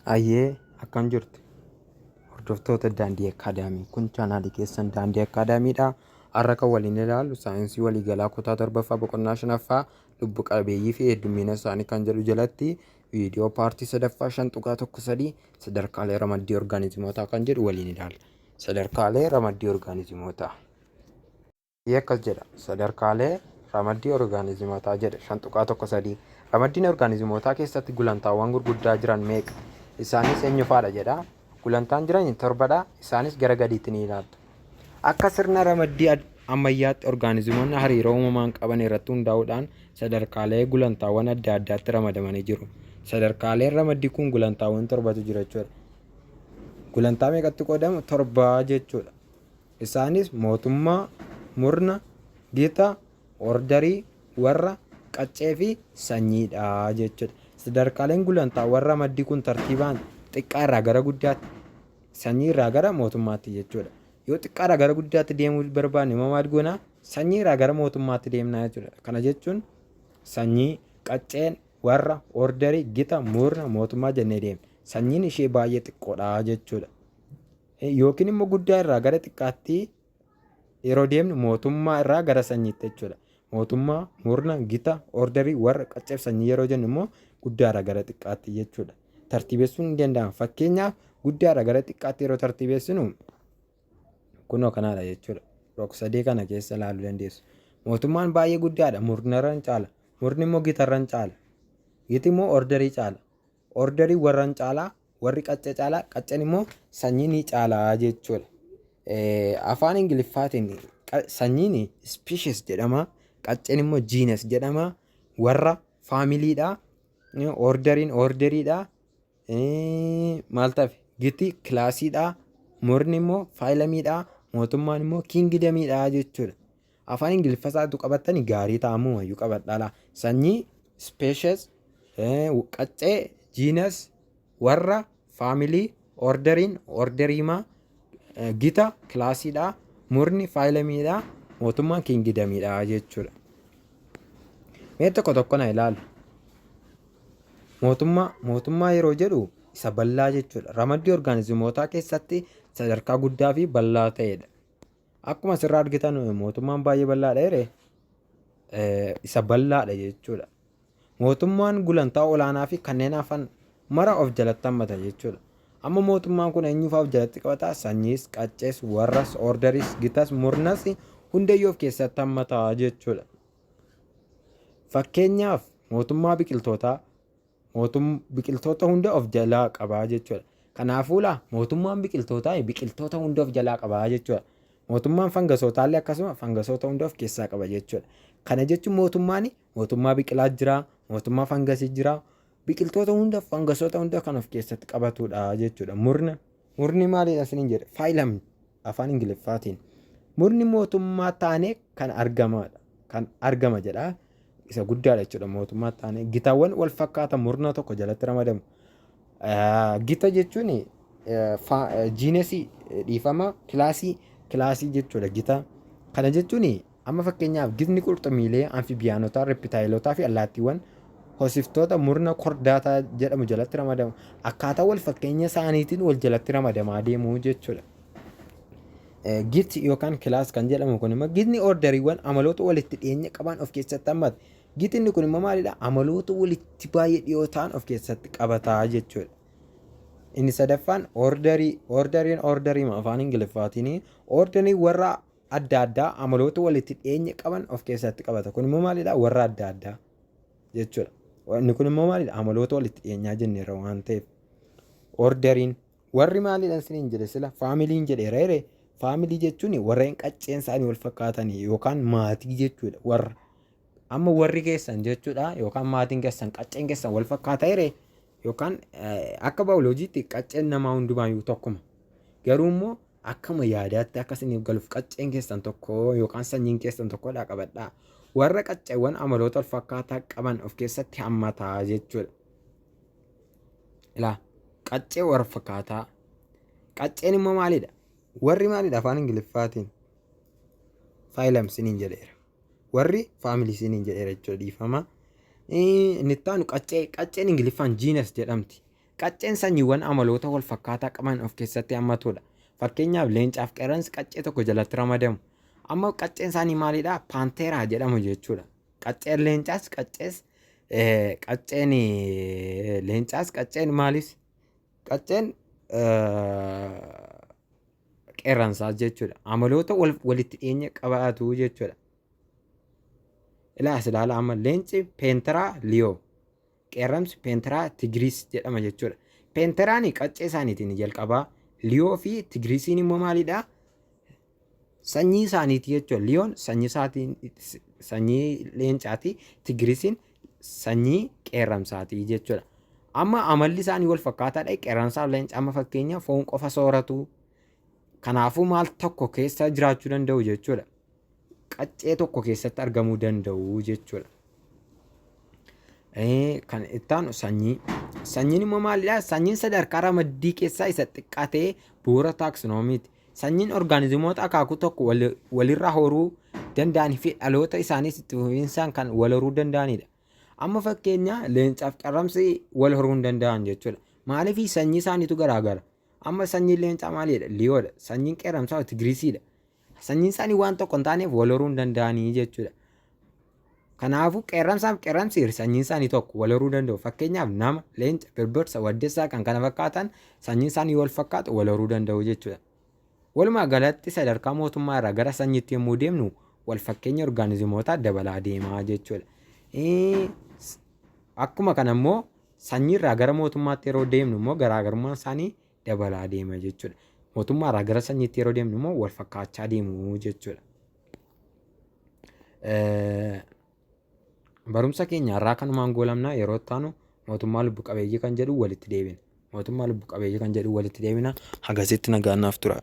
Ayyee akkam jirtu hordoftoota Daandii Akaadaamii. Kun chaanaalii keessan Daandii Akaadaamiidha. Har'a kan waliin ilaallu saayinsii waliigalaa kutaa torbaffaa boqonnaa shanaffaa lubbu qabeeyyii fi heddummina isaanii kan jedhu jalatti viidiyoo paartii sadaffaa 5.1 sadarkaalee ramaddii orgaanizimootaa kan jedhu waliin ilaalla. Sadarkaalee ramaddii orgaanizimootaa. Akkas jedha. Sadarkaalee ramaddii orgaanizimootaa jedha 5.1. Ramaddiin orgaanizimootaa keessatti gulantaawwan gurguddaa jiran meeqa? Isaanis eenyu faadha jedha. Gulantaan jiran torbadha. Isaanis gara gadiitti ni ilaallu. Akka sirna ramaddii ammayyaatti orgaanizimoonni hariiroo uumamaan qaban irratti hundaa'uudhaan sadarkaalee gulantaawwan adda addaatti ramadamanii jiru. Sadarkaaleen ramaddii kun gulantaawwan torbatu jira jechuudha. Gulantaa meeqatti qoodamu? Torba jechuudha. Isaanis mootummaa, murna, gita, ordarii, warra, qaccee fi sanyiidha jechuudha. Sadarkaaleen gulantaawwan ramaddii kun tartiibaan xiqqaa irraa gara guddaatti, sanyii irraa gara mootummaatti jechuudha. Yoo xiqqaa irraa gara guddaatti deemuu barbaanne maal goona? Sanyii irraa gara mootummaatti deemna jechuudha. Kana jechuun sanyii, qacceen, warra, ordarii, gita, murna, mootummaa jennee deemna. Sanyiin ishee baay'ee xiqqoodha jechuudha. Yookiin immoo guddaa irraa gara xiqqaatti yeroo deemnu mootummaa irraa gara sanyiitti jechuudha. Mootummaa, murna, gita, ordarii, warra, qaccee fi sanyii yeroo jennu immoo guddaa irraa gara xiqqaatti jechuudha. Tartiibessuun ni danda'ama. Fakkeenyaaf guddaa irraa gara xiqqaatti yeroo tartiibessinu kunoo kanaadha jechuudha. Rog-sadee kana keessa ilaaluu dandeessu. Mootummaan baay'ee guddaadha. Murnarran caala. Murni immoo gitarran caala. Giti immoo ordarii caala. Ordarii warran caalaa. Warri qaccee caalaa. Qacceen immoo sanyii ni caalaa jechuudha. Afaan Ingiliffaatiin sanyiin species jedhama. Qacceen immoo genus jedhama. Warra faamiliidha. Orderiin orderiidha. Maal ta'e? Giti kilaasiidha. Murni immoo faayilamiidha. Mootummaan immoo kingdamiidha jechuudha. Afaan Ingiliffaatu qabatanii gaarii ta'amuu wayyuu qabadhaa. Sanyii species, qaccee, genus, warra, faamilii, orderiin, orderiimaa, gita kilaasiidha. Murni faayilamiidha. Mootummaan kingdamiidha jechuudha. Mee tokko tokkona ilaalu. Mootummaa yeroo jedhu isa bal'aa jechuudha. Ramaddii orgaanizimootaa keessatti sadarkaa guddaa fi bal'aa ta'edha. Akkuma asirraa argitan mootummaan baay'ee bal'aadha. Isa bal'aadha jechuudha. Mootummaan gulantaa olaanaa fi kanneen hafan mara of jalatti hammata jechuudha. Amma mootummaan kun eenyuufaa of jalatti qabata? Sanyiis, qaccees, warras, orderiis, gitas, murnas hundayyuu of keessatti hammata jechuudha. Fakkeenyaaf mootummaa biqiltootaa. Biqiltoota hunda of jalaa qabaa jechuudha. Kanaafuu mootummaan biqiltoota hunda of jalaa qabaa jechuudha. Mootummaan fangasootaallee akkasuma fangasoota hunda of keessaa qaba jechuudha. Kana jechuun mootummaa biqilaa jira, mootummaa fangasii jira. Biqiltoota hunda, fangasoota hunda kan of keessatti qabatudha jechuudha. Murni maalidha isiniin jedhe? Faayilam afaan Ingiliffaatiin. Murni mootummaa taanee kan argama jedha. Isa guddaadha jechuudha. Mootummaa taanee gitaawwan wal fakkaatan murna tokko jalatti ramadamu. Gita jechuun jiinesii dhiifama kilaasii jechuudha. Gita kana jechuun amma fakkeenyaaf gitni qurxummiilee amfibiyaanotaa, reptaayilotaa fi allaattiiwwan hoosiftoota murna kordaataa jedhamu jalatti ramadamu. Akkaataa wal fakkeenya isaaniitiin wal jalatti ramadamaa deemuu jechuudha. Git yookaan kilaas kan jedhamu kun immoo gitni orderiiwwan amaloota walitti dhiyeenya qaban of keessatti hammata. Gitinni kun immoo maalidha? Amaloota walitti baay'ee dhiyoo ta'an of keessatti qabataa jechuudha. Inni sadaffaan orderiin afaan Ingiliffaatiin orderii warra adda addaa amaloota walitti dhiyeenya qaban of keessatti qabata. Kun immoo maalidha? Warra adda addaa jechuudha. Inni kun immoo maalidha? Amaloota walitti dhiyeenyaa jenneerra waan ta'eef. Orderiin warri maalidha isiniin jedhe sila faamiliin jedheera. Faamilii jechuun warreen qacceen isaanii wal fakkaatanii yookaan maatii jechuudha. Warra amma warri keessan jechuudha yookaan maatiin keessan qacceen keessan wal fakkaata yookaan akka baayoloojiitti qacceen namaa hundumaayyuu tokkuma. Garuu immoo akkuma yaadaatti akkasiniif galuuf qacceen keessan tokko yookaan sanyiin keessan tokkodha qabadhaa. Warra qacceewwan amaloota wal fakkaataa qaban of keessatti hammataa jechuudha. Qaccee wal fakkaataa. Qacceen immoo maalidha? Warri maalidha afaan Ingiliffaatiin? Faayilam siniin jedheera. Warri faamilii siniin jedheera jechuudha dhiifama. Inni itti aanu qacceen Ingiliffaan genus jedhamti. Qacceen sanyiiwwan amaloota wal fakkaataa qaban of keessatti hammatudha. Fakkeenyaaf leencaaf qeerransi qaccee tokko jalatti ramadamu. Amma qacceen isaanii maalidha? Paanteeraa jedhamu jechuudha. Qacceen leencaas qacceen leencaas qacceen maalis? Qacceen qeerransaas jechuudha. Amaloota walitti dhiyeenya qabaatu jechuudha. Ilaala amma leenci peenteraa liyoo. Qeerramsi peenteraa tigiriis jedhama jechuudha. Peenteraan qaccee isaaniitiin jalqabaa. Liyoo fi tigiriisiin immoo maalidha? Sanyii isaaniiti jechuudha. Liyoon sanyii leencaati. Tigiriisiin sanyii qeerramsaati jechuudha. Amma amalli isaanii wal fakkaataadha. Qeerramsaaf leenca amma fakkeenyaaf foon qofa sooratu. Kanaafuu maal tokko keessa jiraachuu danda'u jechuudha. Qaccee tokko keessatti argamuu danda'u jechuudha. Kan itti aanu sanyii. Sanyiin immoo maalidha? Sanyiin sadarkaa ramaddii keessaa isa xiqqaa ta'ee bu'uura taaksinoomiti. Sanyiin orgaanizimoota akaakuu tokko walirraa horuu danda'anii fi dhaloota isaaniis itti fufiinsaan kan wal horuu danda'anidha. Amma fakkeenya leencaaf qeerramsi wal horuu hin danda'an jechuudha. Maaliif sanyii isaaniitu garaagara? Amma sanyiin leencaa maalidha? Liyoodha. Sanyiin qeerramsaa tigiriisiidha. Sanyiin isaanii waan tokko hin taaneef wal horuu hin danda'anii jechuudha. Kanaafuu qeerramsaaf qeerramsi sanyiin isaanii tokko wal horuu danda'u. Fakkeenyaaf nama, leenca, birbirsa, waddeessaa kan kana fakkaatan sanyiin isaanii wal fakkaatu wal horuu danda'u jechuudha. Walumaa galatti sadarkaa mootummaa irraa gara sanyiitti yommuu deemnu wal fakkeenya orgaanizimootaa dabalaa deemaa jechuudha. Akkuma kana immoo sanyii irraa gara mootummaatti yeroo deemnu immoo garaagarummaan isaanii dabalaa deema jechuudha. Mootummaa irraa gara sanyiitti yeroo deemnu immoo wal fakkaachaa deemu jechuudha. Barumsa keenya irraa kanumaan goolabna. Yeroo itti aanu mootummaa lubbu qabeeyyii kan jedhu walitti deebina. Mootummaa lubbu qabeeyyii kan jedhu walitti deebina. Hagasitti nagaannaaf tura.